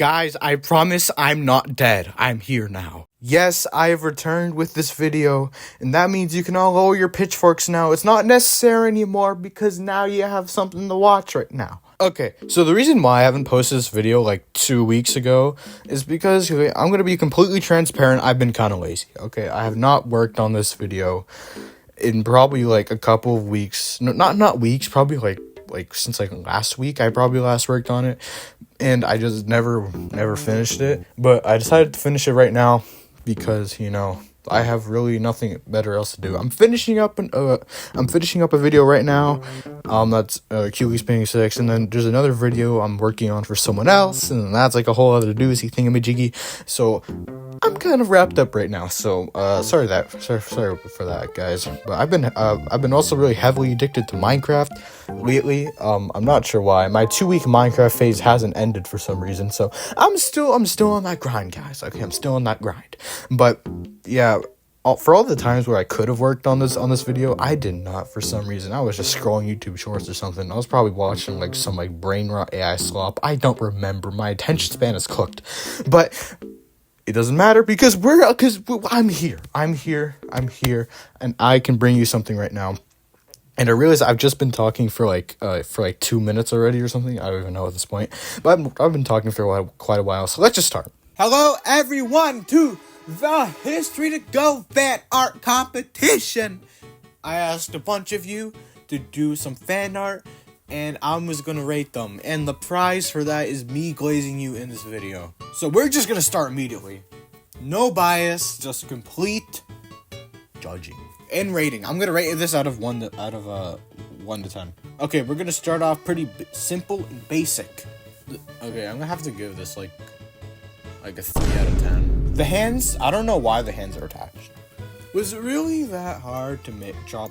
Guys, I promise I'm not dead. I'm here now. Yes, I have returned with this video, and that means you can all lower your pitchforks now. It's not necessary anymore because now you have something to watch right now. Okay, so the reason why I haven't posted this video like 2 weeks ago is because I'm going to be completely transparent. I've been kind of lazy, okay? I have not worked on this video in probably like a couple of weeks. No, not weeks, probably like since like last week I probably last worked on it, and I just never finished it. But I decided to finish it right now because, you know, I have really nothing better else to do. I'm finishing up a video right now. That's Cuties Painting 6, and then there's another video I'm working on for someone else, and that's like a whole other doozy thingamajiggy. So I'm kind of wrapped up right now. So sorry for that, guys. But I've been also really heavily addicted to Minecraft lately. I'm not sure why. My 2-week Minecraft phase hasn't ended for some reason. So I'm still on that grind, guys. Okay, I'm still on that grind. But yeah, for all the times where I could have worked on this video, I did not for some reason. I was just scrolling YouTube Shorts or something. I was probably watching like some like brain rot AI slop. I don't remember. My attention span is cooked. But it doesn't matter because I'm here, and I can bring you something right now. And I realize I've just been talking for like 2 minutes already or something. I don't even know at this point, but I've been talking for quite a while. So let's just start. Hello, everyone, to the History to Go fan art competition. I asked a bunch of you to do some fan art, and I was gonna rate them, and the prize for that is me glazing you in this video. So we're just gonna start immediately. No bias, just complete judging and rating. I'm gonna rate this out of 1 to 10. Okay, we're gonna start off pretty simple and basic. Okay, I'm gonna have to give this like a 3 out of 10. The hands, I don't know why the hands are attached. Was it really that hard to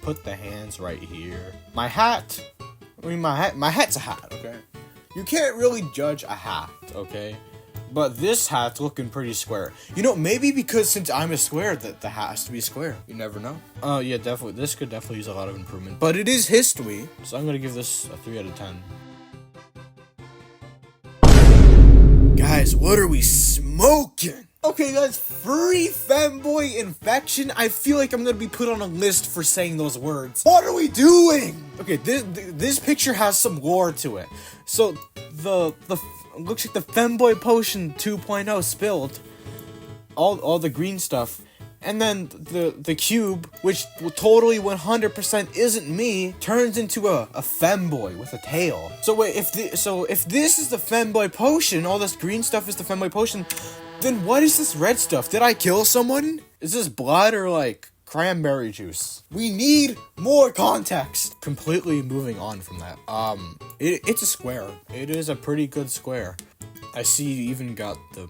put the hands right here? My hat's a hat, okay? You can't really judge a hat, okay? But this hat's looking pretty square. You know, maybe because since I'm a square, that the hat has to be square. You never know. Oh, yeah, definitely. This could definitely use a lot of improvement. But it is history, so I'm gonna give this a 3 out of 10. Guys, what are we smoking? Okay, guys, furry femboy infection. I feel like I'm gonna be put on a list for saying those words. What are we doing? Okay, this picture has some lore to it. So the looks like the femboy potion 2.0 spilled all the green stuff, and then the cube, which totally 100% isn't me, turns into a femboy with a tail. So wait, if this is the femboy potion, all this green stuff is the femboy potion, then what is this red stuff? Did I kill someone? Is this blood or like cranberry juice? We need more context. Completely moving on from that. It's a square. It is a pretty good square. I see you even got the.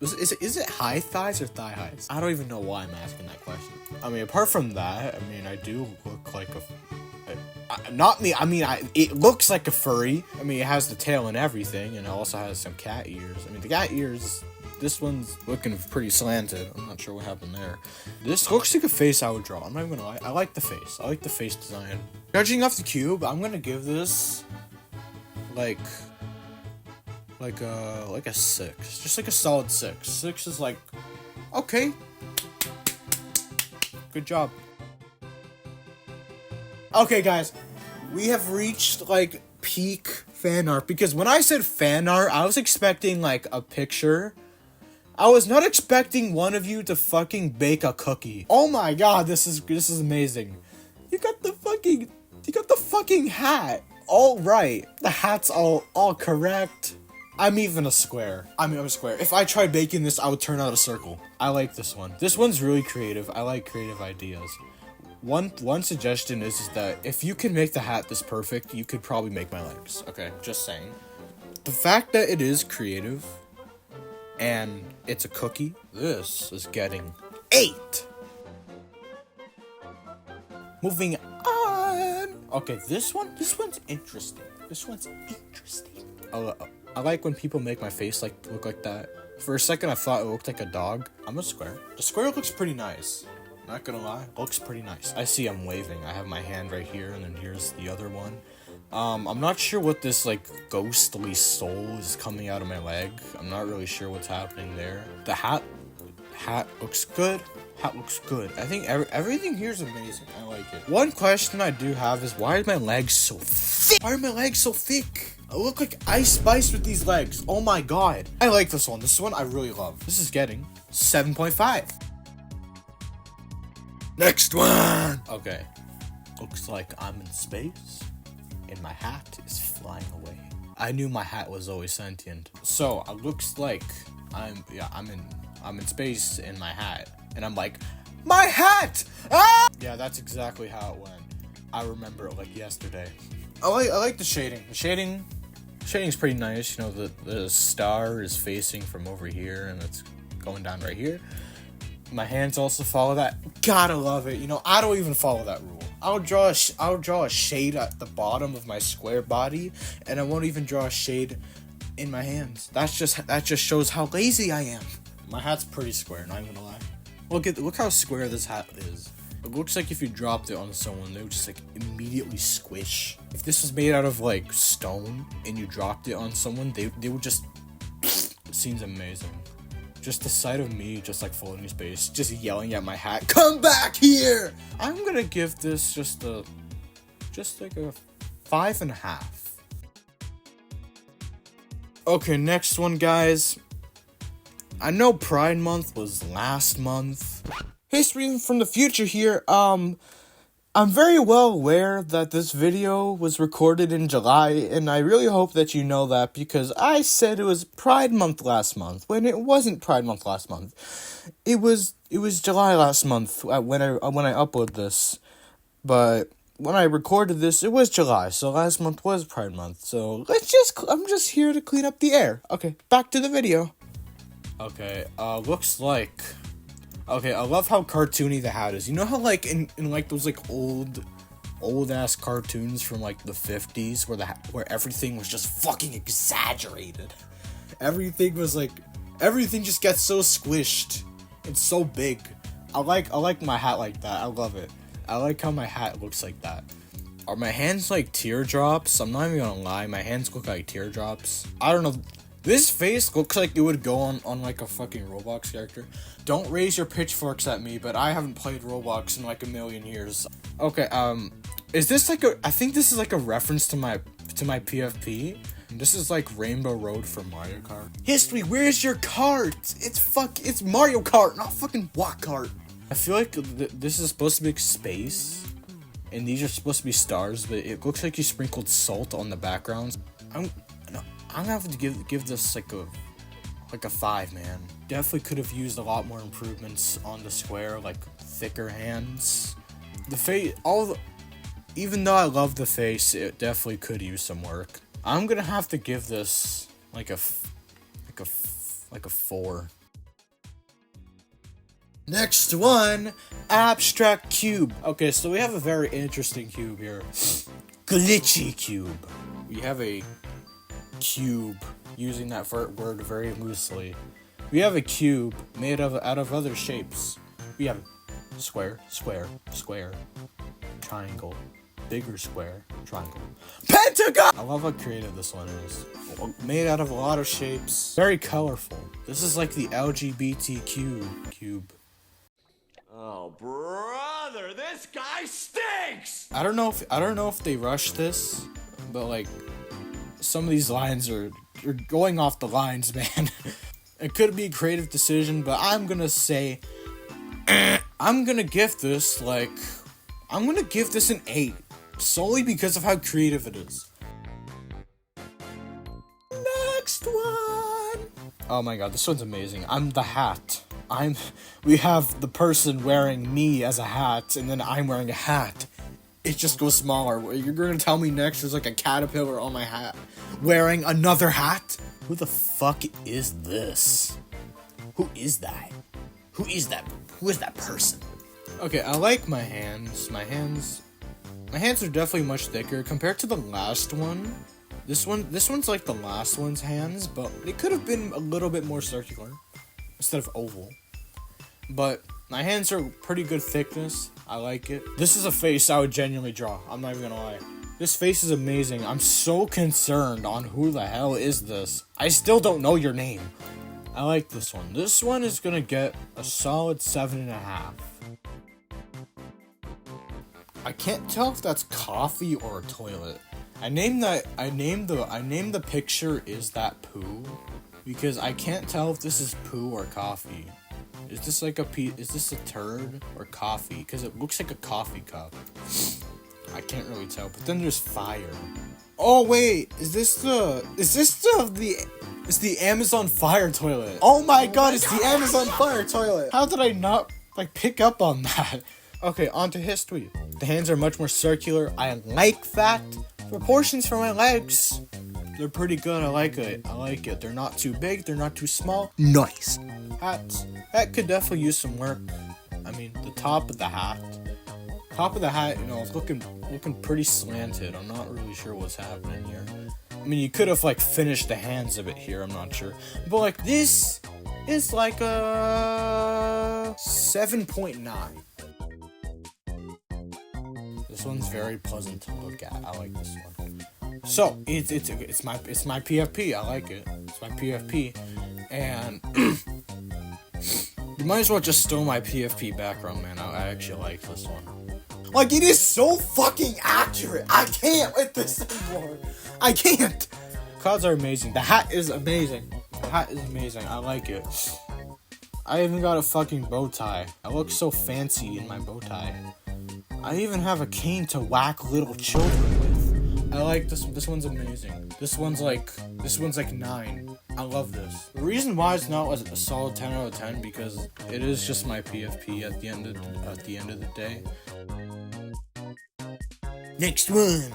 Is it high thighs or thigh highs? I don't even know why I'm asking that question. I mean, apart from that, I mean, I do look like it looks like a furry. I mean, it has the tail and everything, and it also has some cat ears. I mean, the cat ears, this one's looking pretty slanted. I'm not sure what happened there. This looks like a face I would draw. I'm not even gonna lie. I like the face. I like the face design. Judging off the cube, I'm gonna give this like a 6. Just like a solid 6. 6 is like, okay. Good job. Okay, guys, we have reached like peak fan art, because when I said fan art, I was expecting like a picture. I was not expecting one of you to fucking bake a cookie. Oh my god, this is amazing. You got the fucking hat. All right. The hat's all correct. I'm even a square. I'm a square. If I tried baking this, I would turn out a circle. I like this one. This one's really creative. I like creative ideas. One suggestion is that if you can make the hat this perfect, you could probably make my legs. Okay, just saying. The fact that it is creative and it's a cookie, this is getting 8. Moving on. Okay, this one's interesting. I like when people make my face look like that. For a second, I thought it looked like a dog. I'm a square. The square looks pretty nice. Not gonna lie, looks pretty nice. I see I'm waving. I have my hand right here, and then here's the other one. I'm not sure what this, like, ghostly soul is coming out of my leg. I'm not really sure what's happening there. The hat looks good. Hat looks good. I think everything here is amazing. I like it. One question I do have is, why are my legs so thick? Why are my legs so thick? I look like Ice Spice with these legs. Oh my god. I like this one. This one I really love. This is getting 7.5. Next one. Okay. Looks like I'm in space. And my hat is flying away. I knew my hat was always sentient. So it looks like I'm in space in my hat. And I'm like, my hat! Ah! Yeah, that's exactly how it went. I remember it like yesterday. I like the shading. The shading's pretty nice. You know, the star is facing from over here and it's going down right here. My hands also follow that. Gotta love it. You know, I don't even follow that rule. I'll draw a shade at the bottom of my square body, and I won't even draw a shade in my hands. That just shows how lazy I am. My hat's pretty square, not even gonna lie. Look how square this hat is. It looks like if you dropped it on someone, they would just like immediately squish. If this was made out of like stone and you dropped it on someone, they would just. It seems amazing. Just the sight of me just like floating in space, just yelling at my hat, come back here! I'm gonna give this just like a 5.5. Okay, next one, guys. I know Pride Month was last month. History from the future here. I'm very well aware that this video was recorded in July, and I really hope that you know that because I said it was Pride Month last month when it wasn't Pride Month last month. It was July last month when I uploaded this, but when I recorded this, it was July, so last month was Pride Month. So I'm just here to clean up the air. Okay, back to the video. Okay, looks like. Okay, I love how cartoony the hat is. You know how, like, in like, those, like, old-ass cartoons from, like, the 50s where everything was just fucking exaggerated? Everything just gets so squished. It's so big. I like my hat like that. I love it. I like how my hat looks like that. Are my hands like teardrops? I'm not even gonna lie. My hands look like teardrops. I don't know. This face looks like it would go on like a fucking Roblox character. Don't raise your pitchforks at me, but I haven't played Roblox in like a million years. Okay, is this like I think this is like a reference to my PFP. This is like Rainbow Road for Mario Kart. History, where's your cart? It's Mario Kart, not fucking Walk Kart. I feel like this is supposed to be like space, and these are supposed to be stars, but it looks like you sprinkled salt on the backgrounds. I'm gonna have to give this like a 5, man. Definitely could have used a lot more improvements on the square, like thicker hands. The face, even though I love the face, it definitely could use some work. I'm gonna have to give this like a 4. Next one, abstract cube. Okay, so we have a very interesting cube here. Glitchy cube. We have a cube, using that word very loosely. We have a cube made out of other shapes. We have square, square, square, triangle, bigger square, triangle, pentagon! I love how creative this one is. Made out of a lot of shapes. Very colorful. This is like the LGBTQ cube. Oh, brother, this guy stinks! I don't know if they rushed this, but like some of these lines are going off the lines, man. It could be a creative decision, but I'm gonna say I'm gonna give this an 8 solely because of how creative it is. Next one. Oh my god, this one's amazing. I'm the hat. We have the person wearing me as a hat, and then I'm wearing a hat. It just goes smaller. You're gonna tell me next there's like a caterpillar on my hat wearing another hat? Who the fuck is this? Who is that? Who is that person? Okay, I like my hands. My hands are definitely much thicker compared to the last one. This one's like the last one's hands, but it could have been a little bit more circular instead of oval. But my hands are pretty good thickness. I like it. This is a face I would genuinely draw. I'm not even gonna lie. This face is amazing. I'm so concerned on who the hell is this. I still don't know your name. I like this one. This one is gonna get a solid 7.5. I can't tell if that's coffee or a toilet. I named the picture "Is that poo?" because I can't tell if this is poo or coffee. Is this like is this a turd or coffee? Because it looks like a coffee cup. I can't really tell. But then there's fire. Oh wait, is this the Amazon Fire toilet? Oh my god, it's the Amazon Fire toilet. How did I not pick up on that? Okay, on to history. The hands are much more circular. I like that. Proportions for my legs, they're pretty good. I like it. They're not too big. They're not too small. Nice. Hats. That could definitely use some work. I mean, the top of the hat, you know, it's looking pretty slanted. I'm not really sure what's happening here. I mean, you could have finished the hands a bit here. I'm not sure, but this is like a 7.9. This one's very pleasant to look at. I like this one. So it's my PFP. I like it. It's my PFP, and you might as well just steal my PFP background, man. I actually like this one. It is so fucking accurate. I can't with this anymore. I can't. Clouds are amazing. The hat is amazing. I like it. I even got a fucking bow tie. I look so fancy in my bow tie. I even have a cane to whack little children with. I like this one. This one's amazing. This one's like 9. I love this. The reason why it's not a solid 10 out of 10 because it is just my PFP at the end of the day. Next one.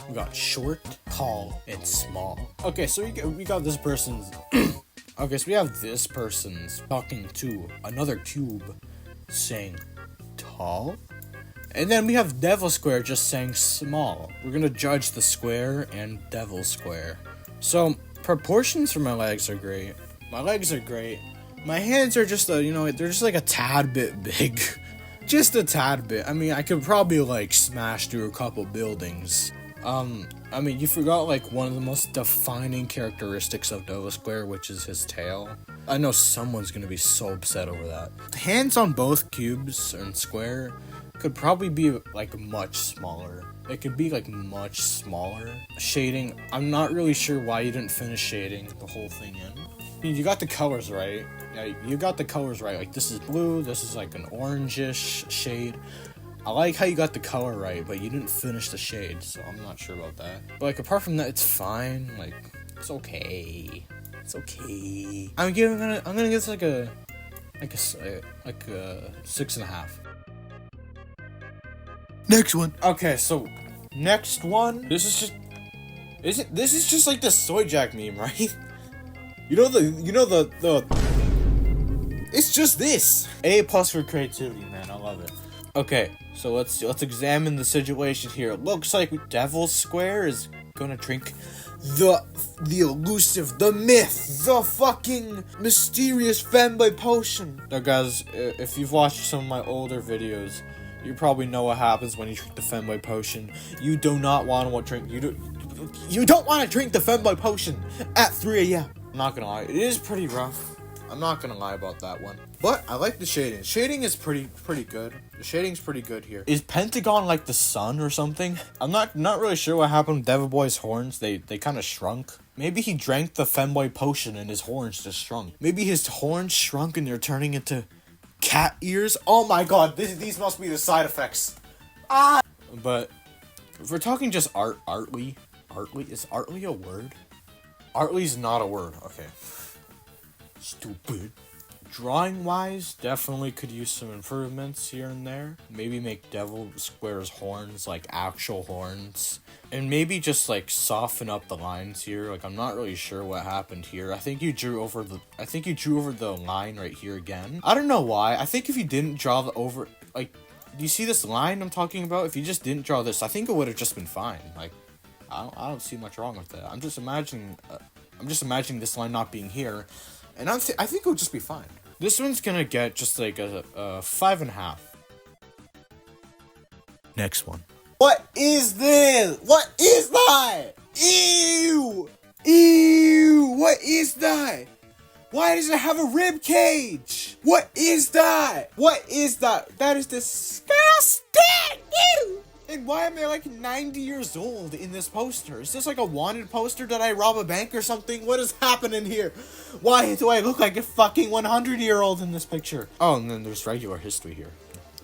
We got short, tall, and small. Okay, so we got this person's. Okay, so we have this person's talking to another cube, saying tall. And then we have Devil Square just saying small. We're gonna judge the square and Devil Square. So, proportions for my legs are great. My legs are great. My hands are just they're just a tad bit big. Just a tad bit. I mean, I could probably smash through a couple buildings. I mean, you forgot one of the most defining characteristics of Devil Square, which is his tail. I know someone's gonna be so upset over that. The hands on both cubes and square could probably be much smaller. It could be much smaller. Shading, I'm not really sure why you didn't finish shading the whole thing in. I mean, you got the colors right. Yeah, you got the colors right. This is blue, this is an orangish shade. I like how you got the color right, but you didn't finish the shade, so I'm not sure about that. But apart from that, it's fine. It's okay. It's okay. I'm gonna give this a 6.5. Next one. Okay, so next one. This is just like the Soyjak meme, right? It's just this. A+ for creativity, man. I love it. Okay, so let's examine the situation here. It looks like Devil Square is gonna drink the elusive, the myth, the fucking mysterious fanboy potion. Now, guys, if you've watched some of my older videos, you probably know what happens when you drink the fanboy potion. You do not want to drink. You don't want to drink the fanboy potion at 3 a.m. I'm not gonna lie, it is pretty rough. I'm not gonna lie about that one. But I like the shading. Shading is pretty good. The shading's pretty good here. Is Pentagon like the sun or something? I'm not really sure what happened with Devil Boy's horns. They kind of shrunk. Maybe he drank the femboy potion and his horns just shrunk. Maybe his horns shrunk and they're turning into cat ears. Oh my god, these must be the side effects. Ah! But if we're talking just artly, is artly a word? Artly's not a word. Okay. Stupid. Drawing wise, definitely could use some improvements here and there. Maybe make Devil Square's horns like actual horns. And maybe just soften up the lines here. I'm not really sure what happened here. I think you drew over the line right here again. I don't know why. I think if you didn't draw the over do you see this line I'm talking about? If you just didn't draw this, I think it would have just been fine. I don't see much wrong with that. I'm just imagining this line not being here. And I think it would just be fine. This one's gonna get just a 5.5. Next one. What is this? What is that? Ew! Ew! What is that? Why does it have a rib cage? What is that? What is that? That is disgusting! Ew! And why am I like 90 years old in this poster? Is this like a wanted poster? Did I rob a bank or something? What is happening here? Why do I look like a fucking 100-year-old in this picture? Oh, and then there's regular history here.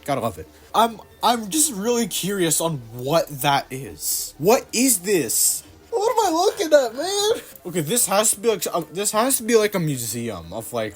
Gotta love it. I'm just really curious on what that is. What is this? What am I looking at, man? Okay, this has to be like a museum of like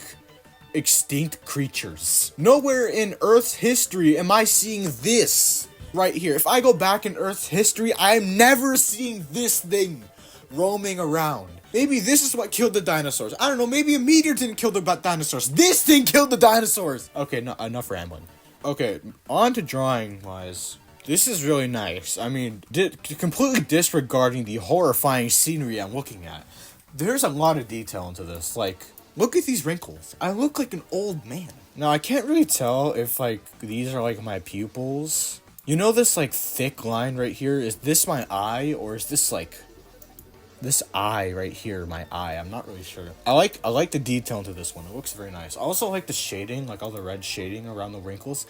extinct creatures. Nowhere in Earth's history am I seeing this right here. If I go back in Earth's history, I'm never seeing this thing roaming around. Maybe this is what killed the dinosaurs. I don't know, maybe a meteor didn't kill the dinosaurs. This thing killed the dinosaurs. Okay, no, enough rambling. Okay, on to drawing wise. This is really nice. I mean, completely disregarding the horrifying scenery I'm looking at. There's a lot of detail into this. Like, look at these wrinkles. I look like an old man. Now, I can't really tell if, like, these are, like, my pupils. You know this, like, thick line right here? Is this my eye, or is this, like, this eye right here my eye? I'm not really sure. I like the detail into this one. It looks very nice. I also like the shading, like all the red shading around the wrinkles.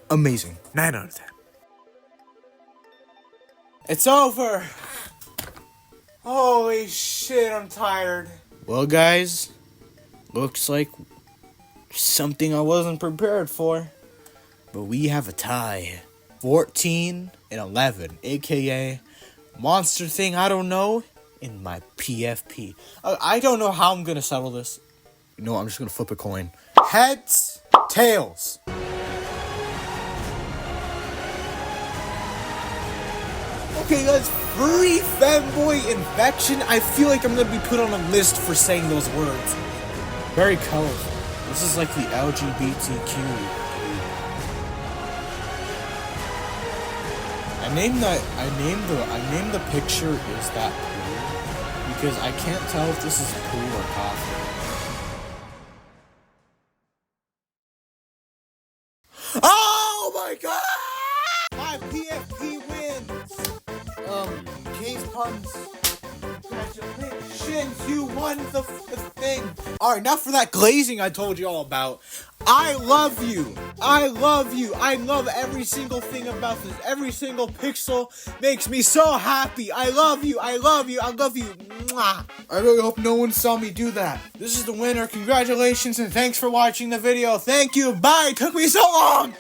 Amazing. 9 out of 10. It's over. Holy shit, I'm tired. Well, guys, looks like something I wasn't prepared for. But we have a tie. 14 and 11, aka monster thing I don't know in my PFP. I don't know how I'm gonna settle this. You know what, I'm just gonna flip a coin. Heads, tails. Okay guys, furry fanboy infection. I feel like I'm gonna be put on a list for saying those words. Very colorful. This is like the LGBTQ. I named the picture is that poo because I can't tell if this is poo or coffee. Oh my god! My PFP wins! Case puns. Congratulations, you won the thing. Alright, now for that glazing I told you all about. I love you. I love you. I love every single thing about this. Every single pixel makes me so happy. I love you. I love you. I love you. Mwah. I really hope no one saw me do that. This is the winner. Congratulations and thanks for watching the video. Thank you. Bye. It took me so long.